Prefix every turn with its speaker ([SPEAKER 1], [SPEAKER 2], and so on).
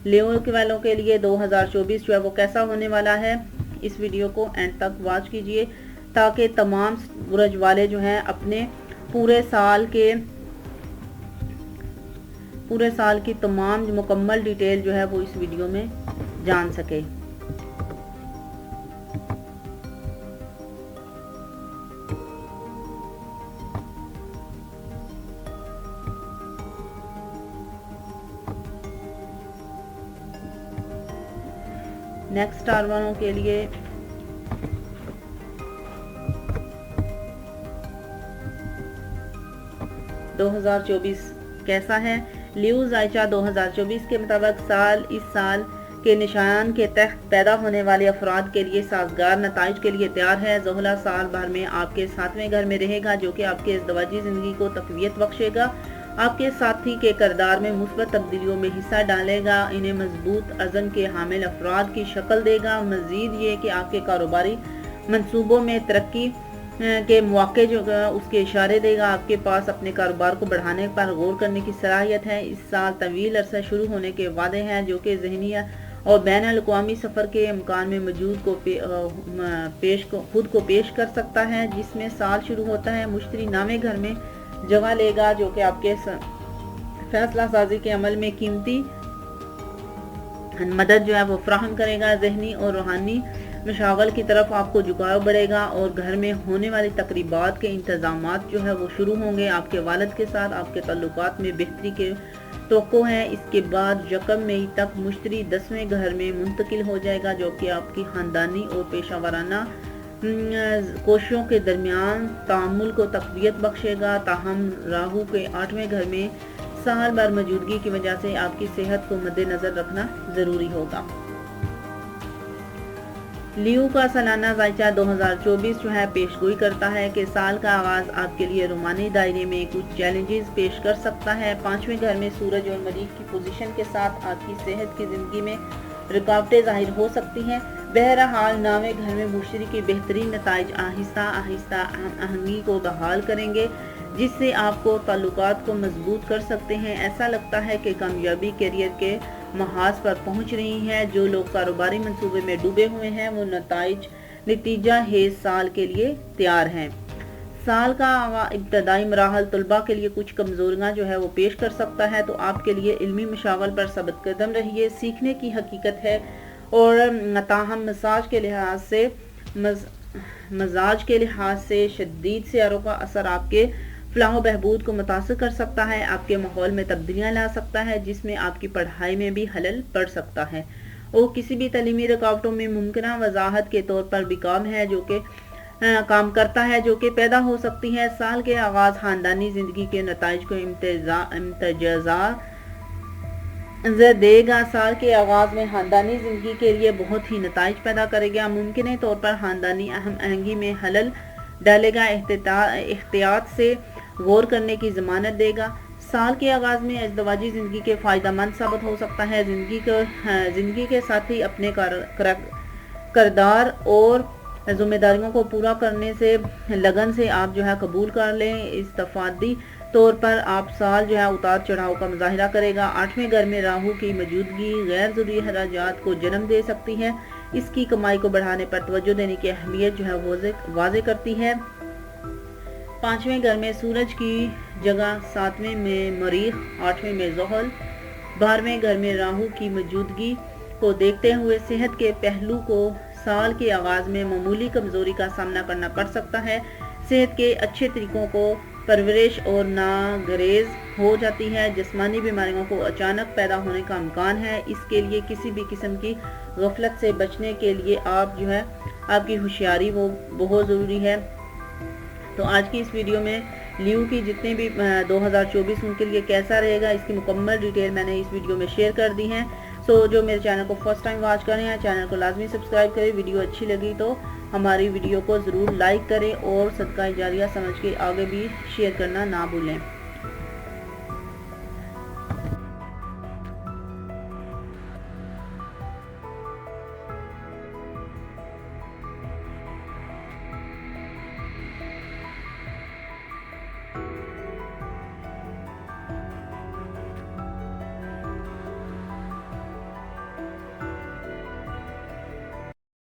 [SPEAKER 1] لیو کے والوں کے لیے 2024 جو ہے وہ کیسا ہونے والا ہے، اس ویڈیو کو اینڈ تک واچ کیجئے تاکہ تمام برج والے جو ہیں اپنے پورے سال کی تمام مکمل ڈیٹیل جو ہے وہ اس ویڈیو میں جان سکے۔ نیکسٹ اسٹار والوں کے لیے کیسا ہے؟ لیو زائچہ 2024 کے مطابق اس سال کے نشان کے تحت پیدا ہونے والے افراد کے لیے سازگار نتائج کے لیے تیار ہے۔ زحلہ سال بھر میں آپ کے 7ویں گھر میں رہے گا جو کہ آپ کے ازدواجی زندگی کو تقویت بخشے گا، آپ کے ساتھی کے کردار میں مثبت تبدیلیوں میں حصہ ڈالے گا، انہیں مضبوط عزم کے حامل افراد کی شکل دے گا۔ مزید یہ کہ آپ کے کاروباری منصوبوں میں ترقی کے مواقع جو اس کے اشارے دے گا، آپ کے پاس اپنے کاروبار کو بڑھانے پر غور کرنے کی صلاحیت ہے۔ اس سال طویل عرصہ شروع ہونے کے وعدے ہیں جو کہ ذہنی اور بین الاقوامی سفر کے امکان میں موجود خود کو پیش کر سکتا ہے، جس میں سال شروع ہوتا ہے مشتری 9ویں گھر میں جگہ لے گا جو کہ آپ کے فیصلہ سازی کے عمل میں قیمتی مدد جو ہے وہ فراہم کرے گا۔ ذہنی اور روحانی مشاغل کی طرف آپ کو جھکاؤ بڑھے گا اور گھر میں ہونے والی تقریبات کے انتظامات جو ہے وہ شروع ہوں گے۔ آپ کے والد کے ساتھ آپ کے تعلقات میں بہتری کے توقع ہے۔ اس کے بعد 1 مئی تک مشتری 10ویں گھر میں منتقل ہو جائے گا جو کہ آپ کی خاندانی اور پیشہ ورانہ کوششوں کے درمیان تعامل کو تقویت بخشے گا۔ تاہم راہو کے 8ویں گھر میں سال بھر موجودگی کی وجہ سے آپ کی صحت کو مد نظر رکھنا ضروری ہوگا۔ لیو کا سالانہ زائچہ 2024 جو ہے پیشگوئی کرتا ہے کہ سال کا آغاز آپ کے لیے رومانی دائرے میں کچھ چیلنجز پیش کر سکتا ہے۔ 5ویں گھر میں سورج اور مریخ کی پوزیشن کے ساتھ آپ کی صحت کی زندگی میں رکاوٹیں ظاہر ہو سکتی ہیں۔ بہرحال 9ویں گھر میں مشتری کی بہترین نتائج آہستہ آہستہ آہنگی کو بحال کریں گے جس سے آپ کو تعلقات کو مضبوط کر سکتے ہیں۔ ایسا لگتا ہے کہ کامیابی کیریئر کے محاذ پر پہنچ رہی ہے۔ جو لوگ کاروباری منصوبے میں ڈوبے ہوئے ہیں وہ نتیجہ خیز سال کے لیے تیار ہیں۔ سال کا ابتدائی مراحل طلباء کے لیے کچھ کمزوریاں جو ہے وہ پیش کر سکتا ہے، تو آپ کے لیے علمی مشاغل پر ثابت قدم رہیے۔ سیکھنے کی حقیقت ہے اور تاہم مزاج کے لحاظ سے شدید سیاروں کا اثر آپ کے فلاح و بہبود کو متاثر کر سکتا ہے، آپ کے ماحول میں تبدیلیاں لا سکتا ہے جس میں آپ کی پڑھائی میں بھی خلل پڑ سکتا ہے اور کسی بھی تعلیمی رکاوٹوں میں ممکنہ وضاحت کے طور پر بھی کام کرتا ہے جو کہ پیدا ہو سکتی ہے۔ سال کے آغاز خاندانی زندگی کے نتائج کو امتیازات دے گا۔ سال کے آغاز میں خاندانی زندگی کے لیے بہت ہی نتائج پیدا کرے گا، ممکنہ طور پر خاندانی ہم آہنگی میں خلل ڈالے گا، احتیاط سے غور کرنے کی ضمانت دے گا۔ سال کے آغاز میں ازدواجی زندگی کے فائدہ مند ثابت ہو سکتا ہے۔ زندگی کے ساتھی اپنے کردار اور ذمہ داریوں کو پورا کرنے سے لگن سے آپ جو ہے قبول کر لیں۔ استفادی طور پر آپ سال جو ہے اتار چڑھاؤ کا مظاہرہ کرے گا۔ 8ویں گھر میں راہو کی موجودگی غیر ضروری اخراجات کو جنم دے سکتی ہے، اس کی کمائی کو بڑھانے پر توجہ دینے کی اہمیت جو ہے واضح کرتی ہے۔ 5ویں گھر میں سورج کی جگہ 7ویں میں مریخ، 8ویں میں زحل، 12ویں گھر میں راہو کی موجودگی کو دیکھتے ہوئے صحت کے پہلو کو سال کے آغاز میں معمولی کمزوری کا سامنا کرنا پڑ سکتا ہے۔ صحت کے اچھے طریقوں کو پرورش اور ناگزیر ہو جاتی ہے۔ جسمانی بیماریوں کو اچانک پیدا ہونے کا امکان ہے، اس کے لیے کسی بھی قسم کی غفلت سے بچنے کے لیے آپ کی ہوشیاری وہ بہت ضروری ہے۔ تو آج کی اس ویڈیو میں لیو کی جتنے بھی 2024 ان کے لیے کیسا رہے گا اس کی مکمل ڈیٹیل میں نے اس ویڈیو میں شیئر کر دی ہیں۔ جو میرے چینل کو فرسٹ ٹائم واچ کر رہے ہیں چینل کو لازمی سبسکرائب کریں، ویڈیو اچھی لگی تو ہماری ویڈیو کو ضرور لائک کریں اور صدقہ جاریہ سمجھ کے آگے بھی شیئر کرنا نہ بھولیں۔